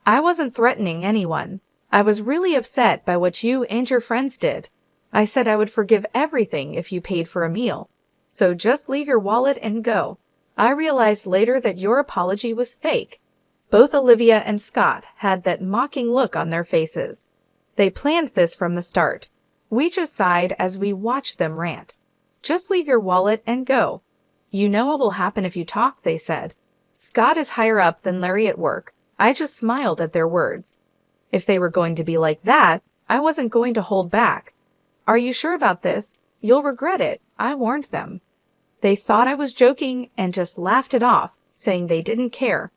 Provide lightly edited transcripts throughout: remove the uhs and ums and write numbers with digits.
I wasn't threatening anyone. I was really upset by what you and your friends did. I said I would forgive everything if you paid for a meal. So just leave your wallet and go. I realized later that your apology was fake. Both Olivia and Scott had that mocking look on their faces. They planned this from the start. We just sighed as we watched them rant. Just leave your wallet and go. You know what will happen if you talk, they said. Scott is higher up than Larry at work. I just smiled at their words. If they were going to be like that, I wasn't going to hold back. Are you sure about this? You'll regret it, I warned them. They thought I was joking and just laughed it off, saying they didn't care.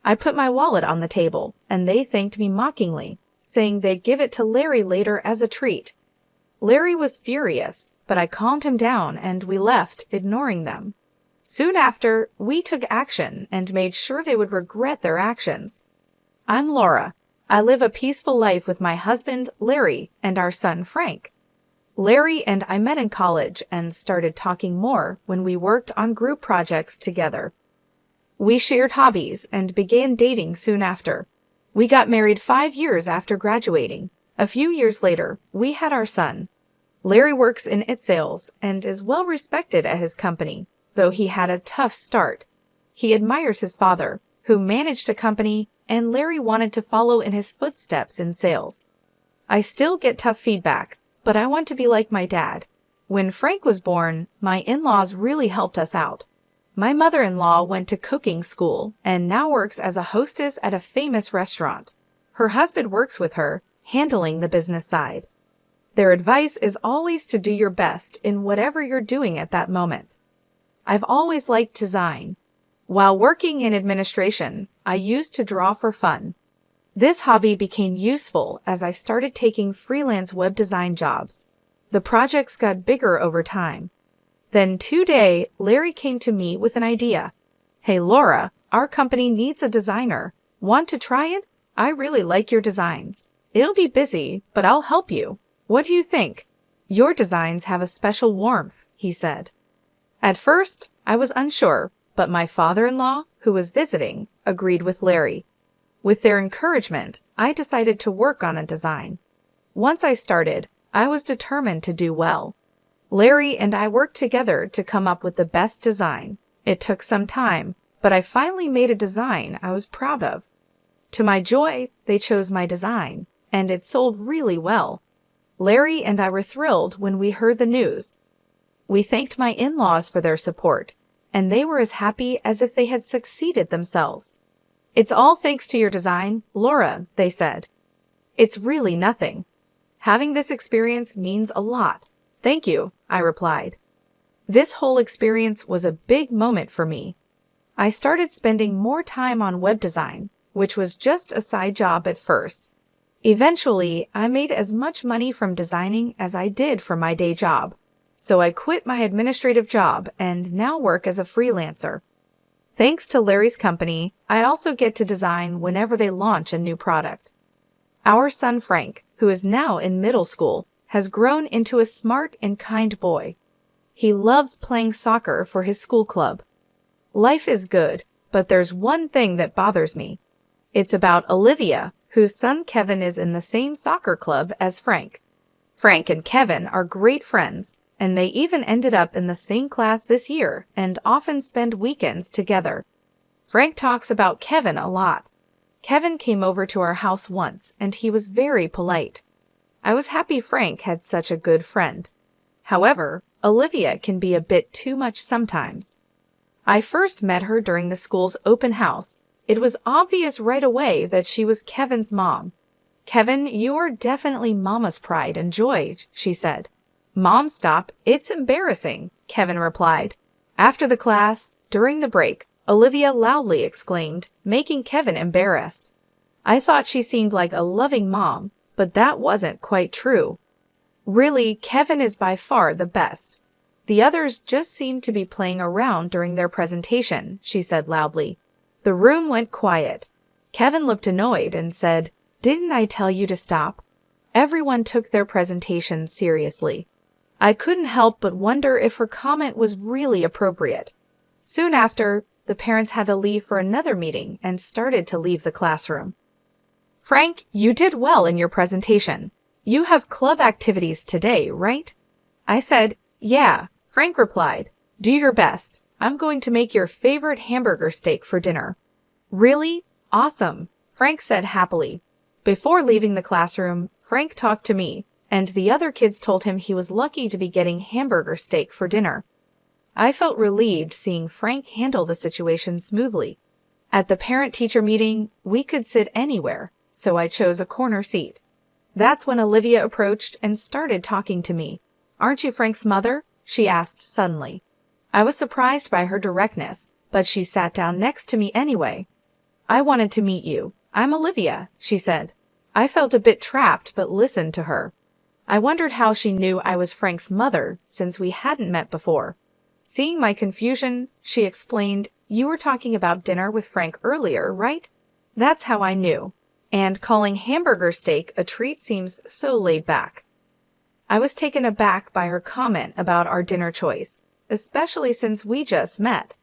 I put my wallet on the table, and they thanked me mockingly, saying they'd give it to Larry later as a treat. Larry was furious, but I calmed him down and we left, ignoring them. Soon after, we took action and made sure they would regret their actions. I'm Laura. I live a peaceful life with my husband, Larry, and our son, Frank. Larry and I met in college and started talking more when we worked on group projects together. We shared hobbies and began dating soon after. We got married 5 years after graduating. A few years later, we had our son. Larry works in sales and is well respected at his company, though he had a tough start. He admires his father, who managed a company, and Larry wanted to follow in his footsteps in sales. I still get tough feedback, but I want to be like my dad. When Frank was born, my in-laws really helped us out. My mother-in-law went to cooking school and now works as a hostess at a famous restaurant. Her husband works with her, handling the business side. Their advice is always to do your best in whatever you're doing at that moment. I've always liked design. While working in administration, I used to draw for fun. This hobby became useful as I started taking freelance web design jobs. The projects got bigger over time. Then today, Larry came to me with an idea. Hey Laura, our company needs a designer. Want to try it? I really like your designs. It'll be busy, but I'll help you. What do you think? Your designs have a special warmth, he said. At first, I was unsure, but my father-in-law, who was visiting, agreed with Larry. With their encouragement, I decided to work on a design. Once I started, I was determined to do well. Larry and I worked together to come up with the best design. It took some time, but I finally made a design I was proud of. To my joy, they chose my design, and it sold really well. Larry and I were thrilled when we heard the news. We thanked my in-laws for their support, and they were as happy as if they had succeeded themselves. It's all thanks to your design, Laura, they said. It's really nothing. Having this experience means a lot. Thank you, I replied. This whole experience was a big moment for me. I started spending more time on web design, which was just a side job at first. Eventually, I made as much money from designing as I did from my day job. So I quit my administrative job and now work as a freelancer. Thanks to Larry's company, I also get to design whenever they launch a new product. Our son Frank, who is now in middle school, has grown into a smart and kind boy. He loves playing soccer for his school club. Life is good, but there's one thing that bothers me. It's about Olivia, whose son Kevin is in the same soccer club as Frank. Frank and Kevin are great friends, and they even ended up in the same class this year and often spend weekends together. Frank talks about Kevin a lot. Kevin came over to our house once, and he was very polite. I was happy Frank had such a good friend. However, Olivia can be a bit too much sometimes. I first met her during the school's open house. It was obvious right away that she was Kevin's mom. Kevin, you're definitely Mama's pride and joy, she said. Mom, stop, it's embarrassing, Kevin replied. After the class, during the break, Olivia loudly exclaimed, making Kevin embarrassed. I thought she seemed like a loving mom, but that wasn't quite true. Really, Kevin is by far the best. The others just seemed to be playing around during their presentation, she said loudly. The room went quiet. Kevin looked annoyed and said, Didn't I tell you to stop? Everyone took their presentation seriously. I couldn't help but wonder if her comment was really appropriate. Soon after, the parents had to leave for another meeting and started to leave the classroom. Frank, you did well in your presentation. You have club activities today, right? I said, yeah. Frank replied, do your best. I'm going to make your favorite hamburger steak for dinner. Really? Awesome, Frank said happily. Before leaving the classroom, Frank talked to me, and the other kids told him he was lucky to be getting hamburger steak for dinner. I felt relieved seeing Frank handle the situation smoothly. At the parent-teacher meeting, we could sit anywhere, so I chose a corner seat. That's when Olivia approached and started talking to me. Aren't you Frank's mother? She asked suddenly. I was surprised by her directness, but she sat down next to me anyway. I wanted to meet you. I'm Olivia, she said. I felt a bit trapped but listened to her. I wondered how she knew I was Frank's mother since we hadn't met before. Seeing my confusion, she explained, you were talking about dinner with Frank earlier, right? That's how I knew. And calling hamburger steak a treat seems so laid back. I was taken aback by her comment about our dinner choice, especially since we just met.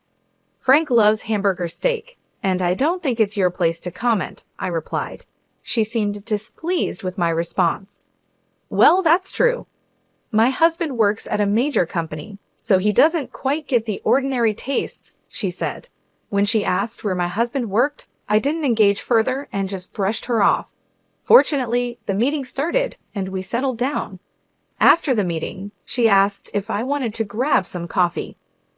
Frank loves hamburger steak, and I don't think it's your place to comment, I replied. She seemed displeased with my response. Well, that's true. My husband works at a major company, so he doesn't quite get the ordinary tastes, she said. When she asked where my husband worked, I didn't engage further and just brushed her off. Fortunately, the meeting started and we settled down. After the meeting, she asked if I wanted to grab some coffee.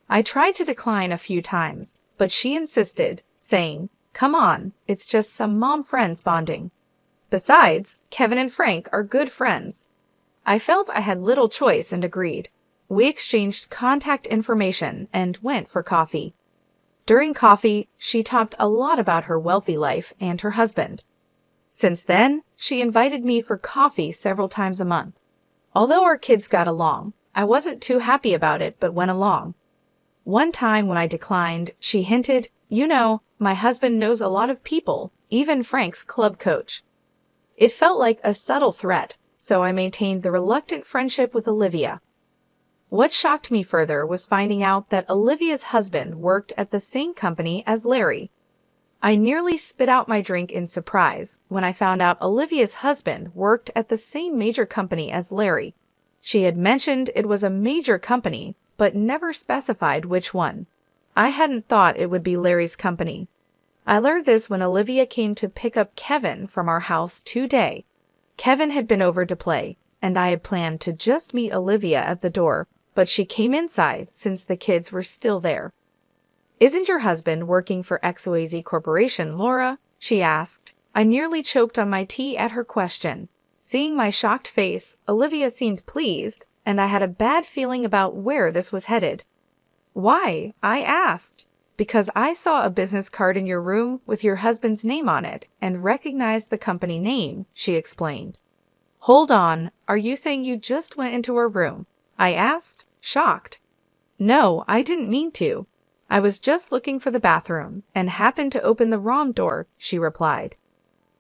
I tried to decline a few times, but she insisted, saying, come on, it's just some mom friends bonding. Besides, Kevin and Frank are good friends. I felt I had little choice and agreed. We exchanged contact information and went for coffee. During coffee, she talked a lot about her wealthy life and her husband. Since then, she invited me for coffee several times a month. Although our kids got along, I wasn't too happy about it but went along. One time when I declined, she hinted, you know, my husband knows a lot of people, even Frank's club coach. It felt like a subtle threat, so I maintained the reluctant friendship with Olivia. What shocked me further was finding out that Olivia's husband worked at the same company as Larry. I nearly spit out my drink in surprise when I found out Olivia's husband worked at the same major company as Larry. She had mentioned it was a major company, but never specified which one. I hadn't thought it would be Larry's company. I learned this when Olivia came to pick up Kevin from our house today. Kevin had been over to play, and I had planned to just meet Olivia at the door, but she came inside since the kids were still there. Isn't your husband working for XYZ Corporation, Laura? She asked. I nearly choked on my tea at her question. Seeing my shocked face, Olivia seemed pleased, and I had a bad feeling about where this was headed. Why? I asked. Because I saw a business card in your room with your husband's name on it and recognized the company name, she explained. Hold on, are you saying you just went into her room? I asked, shocked. No, I didn't mean to. I was just looking for the bathroom and happened to open the wrong door, she replied.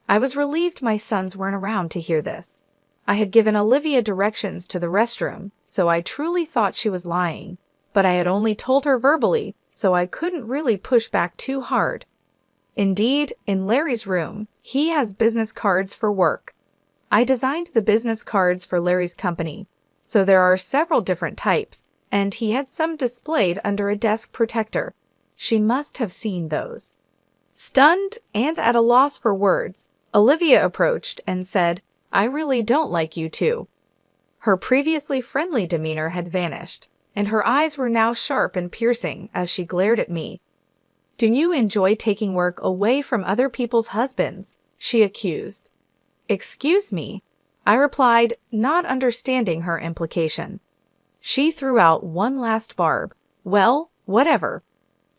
I was relieved my sons weren't around to hear this. I had given Olivia directions to the restroom, so I truly thought she was lying, but I had only told her verbally, so I couldn't really push back too hard. Indeed, in Larry's room, he has business cards for work. I designed the business cards for Larry's company, so there are several different types, and he had some displayed under a desk protector. She must have seen those. Stunned and at a loss for words, Olivia approached and said, I really don't like you two. Her previously friendly demeanor had vanished, and her eyes were now sharp and piercing as she glared at me. Do you enjoy taking work away from other people's husbands? She accused. Excuse me? I replied, not understanding her implication. She threw out one last barb. Well, whatever.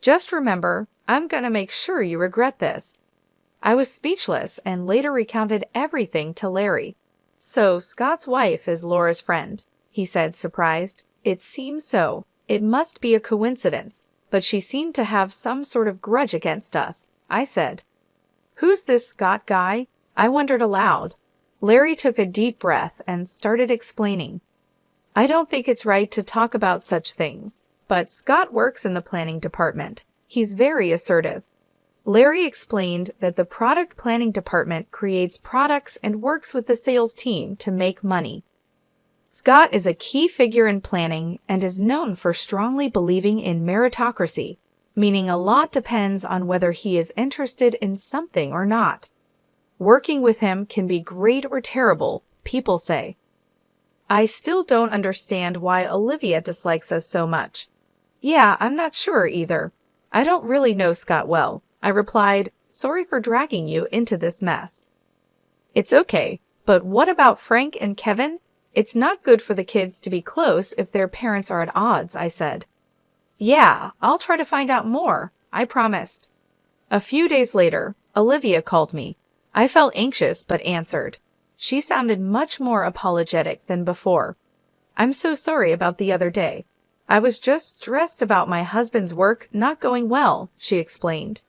Just remember, I'm gonna make sure you regret this. I was speechless and later recounted everything to Larry. So Scott's wife is Laura's friend, he said, surprised. It seems so. It must be a coincidence, but she seemed to have some sort of grudge against us, I said. Who's this Scott guy? I wondered aloud. Larry took a deep breath and started explaining. I don't think it's right to talk about such things, but Scott works in the planning department. He's very assertive. Larry explained that the product planning department creates products and works with the sales team to make money. Scott is a key figure in planning and is known for strongly believing in meritocracy, meaning a lot depends on whether he is interested in something or not. Working with him can be great or terrible, people say. I still don't understand why Olivia dislikes us so much. Yeah, I'm not sure either. I don't really know Scott well, I replied, sorry for dragging you into this mess. It's okay, but what about Frank and Kevin? It's not good for the kids to be close if their parents are at odds, I said. Yeah, I'll try to find out more, I promised. A few days later, Olivia called me. I felt anxious but answered. She sounded much more apologetic than before. I'm so sorry about the other day. I was just stressed about my husband's work not going well, she explained.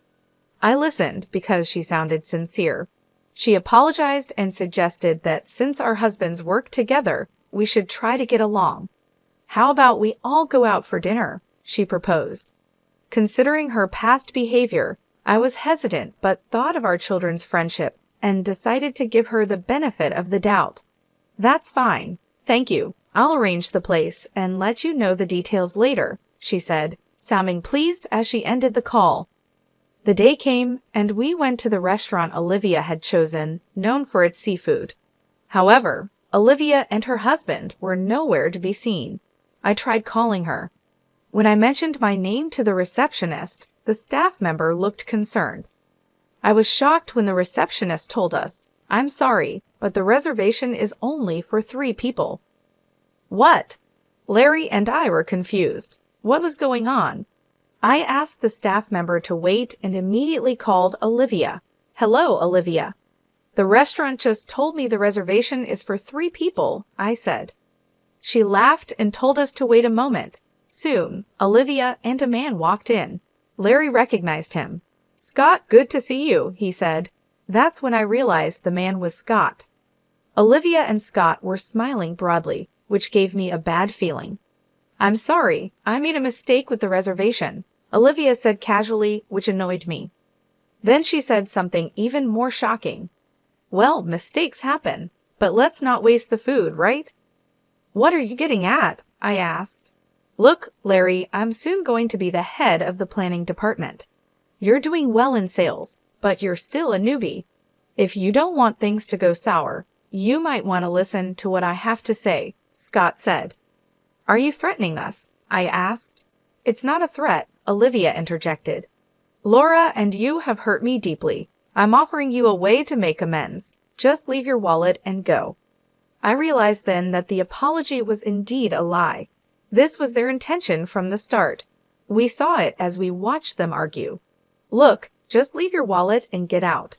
I listened because she sounded sincere. She apologized and suggested that since our husbands work together, we should try to get along. How about we all go out for dinner? She proposed. Considering her past behavior, I was hesitant but thought of our children's friendship and decided to give her the benefit of the doubt. That's fine. Thank you. I'll arrange the place and let you know the details later, she said, sounding pleased as she ended the call. The day came, and we went to the restaurant Olivia had chosen, known for its seafood. However, Olivia and her husband were nowhere to be seen. I tried calling her. When I mentioned my name to the receptionist, the staff member looked concerned. I was shocked when the receptionist told us, I'm sorry, but the reservation is only for 3 people. What? Larry and I were confused. What was going on? I asked the staff member to wait and immediately called Olivia. Hello, Olivia. The restaurant just told me the reservation is for 3 people, I said. She laughed and told us to wait a moment. Soon, Olivia and a man walked in. Larry recognized him. Scott, good to see you, he said. That's when I realized the man was Scott. Olivia and Scott were smiling broadly, which gave me a bad feeling. I'm sorry, I made a mistake with the reservation, Olivia said casually, which annoyed me. Then she said something even more shocking. Well, mistakes happen, but let's not waste the food, right? What are you getting at? I asked. Look, Larry, I'm soon going to be the head of the planning department. You're doing well in sales, but you're still a newbie. If you don't want things to go sour, you might want to listen to what I have to say, Scott said. Are you threatening us? I asked. It's not a threat, Olivia interjected. Laura and you have hurt me deeply. I'm offering you a way to make amends. Just leave your wallet and go. I realized then that the apology was indeed a lie. This was their intention from the start. We saw it as we watched them argue. Look, just leave your wallet and get out.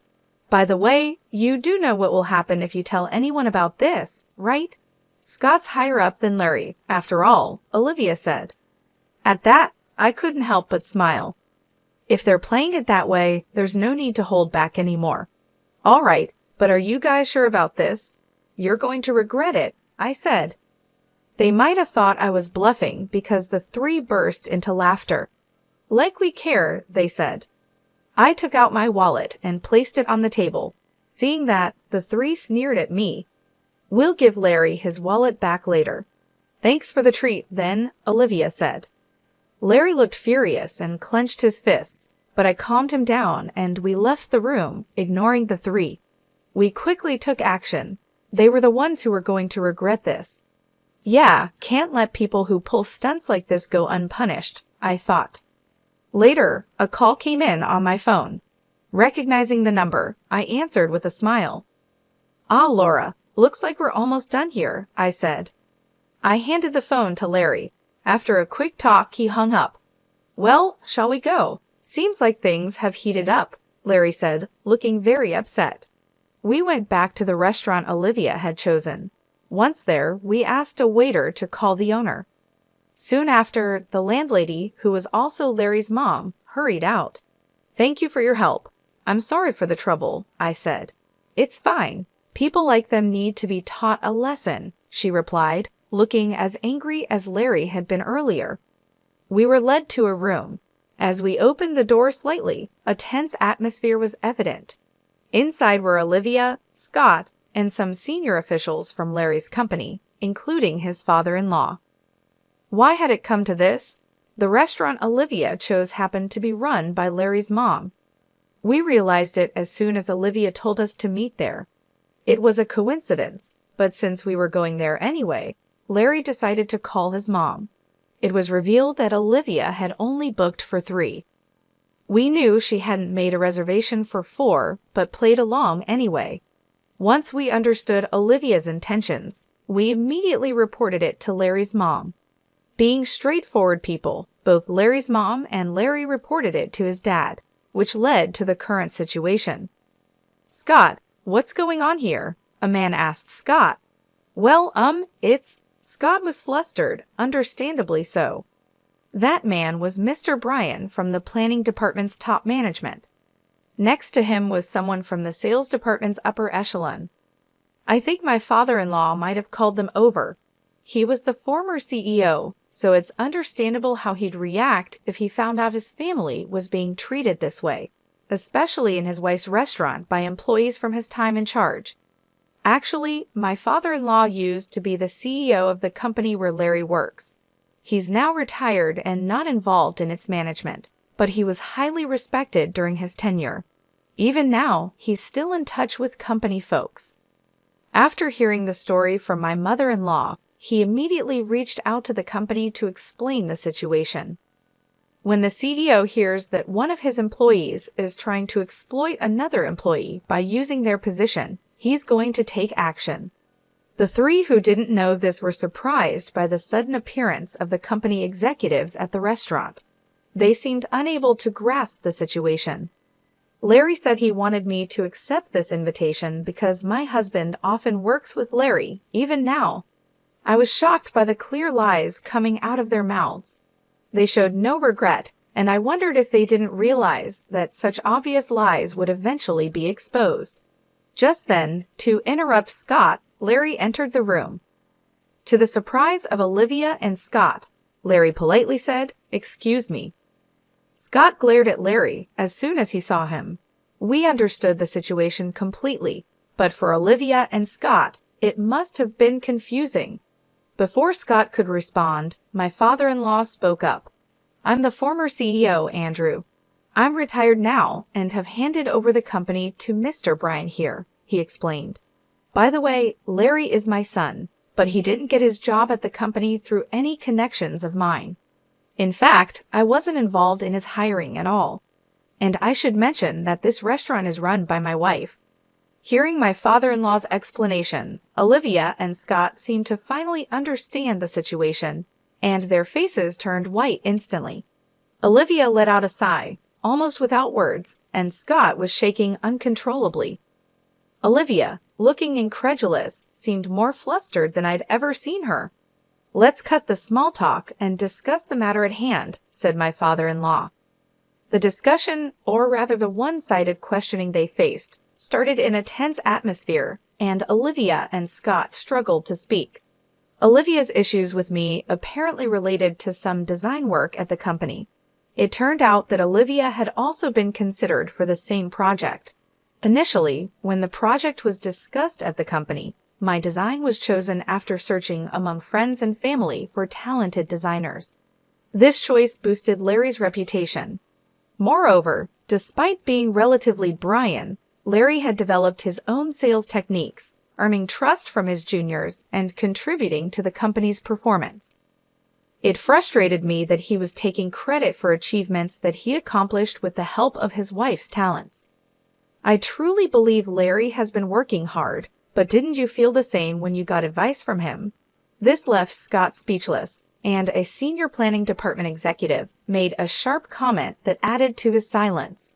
By the way, you do know what will happen if you tell anyone about this, right? Scott's higher up than Larry, after all, Olivia said. At that, I couldn't help but smile. If they're playing it that way, there's no need to hold back anymore. All right, but are you guys sure about this? You're going to regret it, I said. They might have thought I was bluffing because the 3 burst into laughter. Like we care, they said. I took out my wallet and placed it on the table. Seeing that, the 3 sneered at me. We'll give Larry his wallet back later. Thanks for the treat, then, Olivia said. Larry looked furious and clenched his fists, but I calmed him down and we left the room, ignoring the 3. We quickly took action. They were the ones who were going to regret this. Yeah, can't let people who pull stunts like this go unpunished, I thought. Later, a call came in on my phone. Recognizing the number, I answered with a smile. Ah, Laura, looks like we're almost done here, I said. I handed the phone to Larry. After a quick talk, he hung up. Well, shall we go? Seems like things have heated up, Larry said, looking very upset. We went back to the restaurant Olivia had chosen. Once there, we asked a waiter to call the owner. Soon after, the landlady, who was also Larry's mom, hurried out. Thank you for your help. I'm sorry for the trouble, I said. It's fine. People like them need to be taught a lesson, she replied, looking as angry as Larry had been earlier. We were led to a room. As we opened the door slightly, a tense atmosphere was evident. Inside were Olivia, Scott, and some senior officials from Larry's company, including his father-in-law. Why had it come to this? The restaurant Olivia chose happened to be run by Larry's mom. We realized it as soon as Olivia told us to meet there. It was a coincidence, but since we were going there anyway, Larry decided to call his mom. It was revealed that Olivia had only booked for 3. We knew she hadn't made a reservation for 4, but played along anyway. Once we understood Olivia's intentions, we immediately reported it to Larry's mom. Being straightforward people, both Larry's mom and Larry reported it to his dad, which led to the current situation. "Scott, what's going on here?" a man asked Scott. "Well, it's..." Scott was flustered, understandably so. That man was Mr. Bryan from the planning department's top management. Next to him was someone from the sales department's upper echelon. I think my father-in-law might have called them over. He was the former CEO, so it's understandable how he'd react if he found out his family was being treated this way, especially in his wife's restaurant by employees from his time in charge. Actually, my father-in-law used to be the CEO of the company where Larry works. He's now retired and not involved in its management, but he was highly respected during his tenure. Even now, he's still in touch with company folks. After hearing the story from my mother-in-law, he immediately reached out to the company to explain the situation. When the CEO hears that one of his employees is trying to exploit another employee by using their position, he's going to take action. The 3 who didn't know this were surprised by the sudden appearance of the company executives at the restaurant. They seemed unable to grasp the situation. Larry said he wanted me to accept this invitation because my husband often works with Larry, even now. I was shocked by the clear lies coming out of their mouths. They showed no regret, and I wondered if they didn't realize that such obvious lies would eventually be exposed. Just then, to interrupt Scott, Larry entered the room. To the surprise of Olivia and Scott, Larry politely said, "Excuse me." Scott glared at Larry as soon as he saw him. We understood the situation completely, but for Olivia and Scott, it must have been confusing. Before Scott could respond, my father-in-law spoke up. "I'm the former CEO, Andrew. I'm retired now and have handed over the company to Mr. Bryan here," he explained. "By the way, Larry is my son, but he didn't get his job at the company through any connections of mine. In fact, I wasn't involved in his hiring at all. And I should mention that this restaurant is run by my wife." Hearing my father-in-law's explanation, Olivia and Scott seemed to finally understand the situation, and their faces turned white instantly. Olivia let out a sigh, almost without words, and Scott was shaking uncontrollably. Olivia, looking incredulous, seemed more flustered than I'd ever seen her. "Let's cut the small talk and discuss the matter at hand," said my father-in-law. The discussion, or rather the one-sided questioning they faced, started in a tense atmosphere, and Olivia and Scott struggled to speak. Olivia's issues with me apparently related to some design work at the company. It turned out that Olivia had also been considered for the same project. Initially, when the project was discussed at the company, my design was chosen after searching among friends and family for talented designers. This choice boosted Larry's reputation. Moreover, despite being relatively Bryan, Larry had developed his own sales techniques, earning trust from his juniors and contributing to the company's performance. It frustrated me that he was taking credit for achievements that he accomplished with the help of his wife's talents. I truly believe Larry has been working hard, but didn't you feel the same when you got advice from him? This left Scott speechless, and a senior planning department executive made a sharp comment that added to his silence.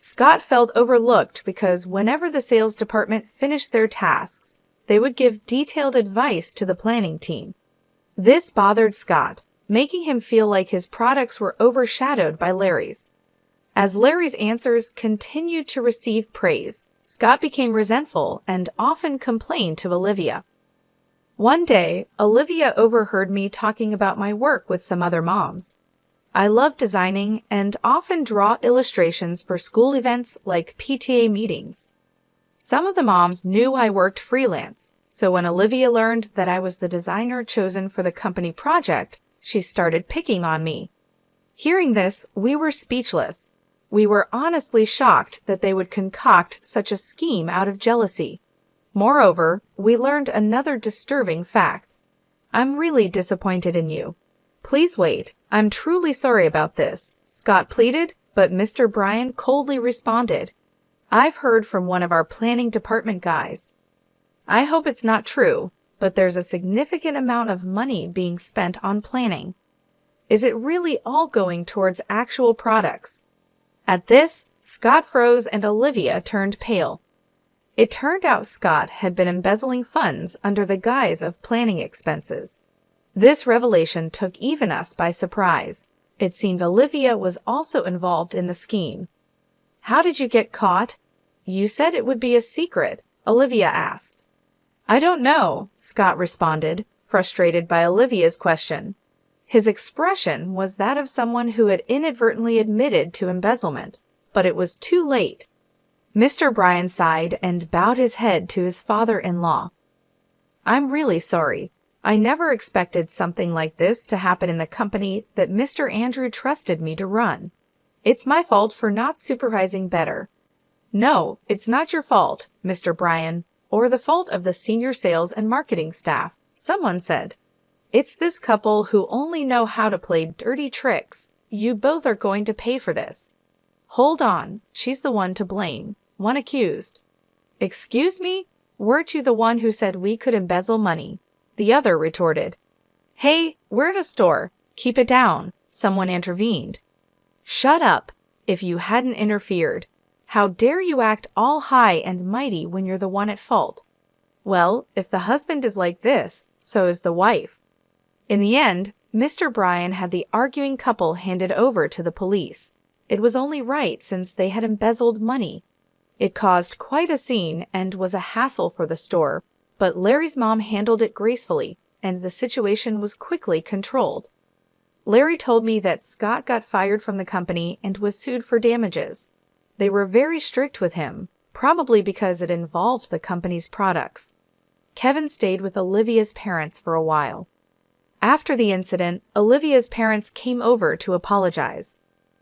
Scott felt overlooked because whenever the sales department finished their tasks, they would give detailed advice to the planning team. This bothered Scott, making him feel like his products were overshadowed by Larry's. As Larry's answers continued to receive praise, Scott became resentful and often complained to Olivia. One day, Olivia overheard me talking about my work with some other moms. I love designing and often draw illustrations for school events like PTA meetings. Some of the moms knew I worked freelance, so when Olivia learned that I was the designer chosen for the company project, she started picking on me. Hearing this, we were speechless. We were honestly shocked that they would concoct such a scheme out of jealousy. Moreover, we learned another disturbing fact. I'm really disappointed in you. Please wait, I'm truly sorry about this, Scott pleaded, but Mr. Bryan coldly responded. I've heard from one of our planning department guys. I hope it's not true, but there's a significant amount of money being spent on planning. Is it really all going towards actual products? At this, Scott froze and Olivia turned pale. It turned out Scott had been embezzling funds under the guise of planning expenses. This revelation took even us by surprise. It seemed Olivia was also involved in the scheme. How did you get caught? You said it would be a secret, Olivia asked. I don't know, Scott responded, frustrated by Olivia's question. His expression was that of someone who had inadvertently admitted to embezzlement, but it was too late. Mr. Bryan sighed and bowed his head to his father-in-law. I'm really sorry. I never expected something like this to happen in the company that Mr. Andrew trusted me to run. It's my fault for not supervising better. No, it's not your fault, Mr. Bryan, or the fault of the senior sales and marketing staff, someone said. It's this couple who only know how to play dirty tricks. You both are going to pay for this. Hold on, she's the one to blame, one accused. Excuse me? Weren't you the one who said we could embezzle money? The other retorted. Hey, we're at a store. Keep it down, someone intervened. Shut up, if you hadn't interfered. How dare you act all high and mighty when you're the one at fault? Well, if the husband is like this, so is the wife. In the end, Mr. Bryan had the arguing couple handed over to the police. It was only right since they had embezzled money. It caused quite a scene and was a hassle for the store, but Larry's mom handled it gracefully, and the situation was quickly controlled. Larry told me that Scott got fired from the company and was sued for damages. They were very strict with him, probably because it involved the company's products. Kevin stayed with Olivia's parents for a while. After the incident, Olivia's parents came over to apologize.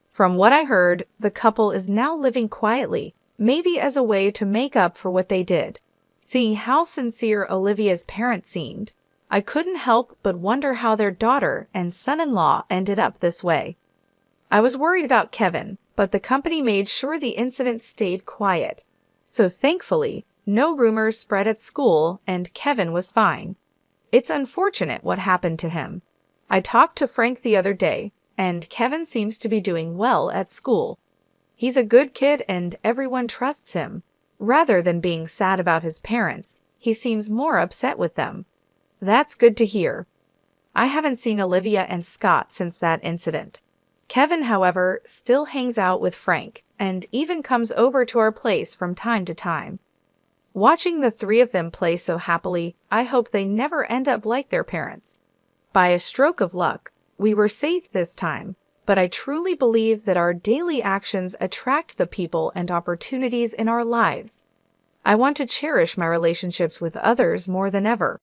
From what I heard, the couple is now living quietly, maybe as a way to make up for what they did. Seeing how sincere Olivia's parents seemed, I couldn't help but wonder how their daughter and son-in-law ended up this way. I was worried about Kevin, but the company made sure the incident stayed quiet. So thankfully, no rumors spread at school and Kevin was fine. It's unfortunate what happened to him. I talked to Frank the other day, and Kevin seems to be doing well at school. He's a good kid and everyone trusts him. Rather than being sad about his parents, he seems more upset with them. That's good to hear. I haven't seen Olivia and Scott since that incident. Kevin, however, still hangs out with Frank and even comes over to our place from time to time. Watching the three of them play so happily, I hope they never end up like their parents. By a stroke of luck, we were safe this time, but I truly believe that our daily actions attract the people and opportunities in our lives. I want to cherish my relationships with others more than ever.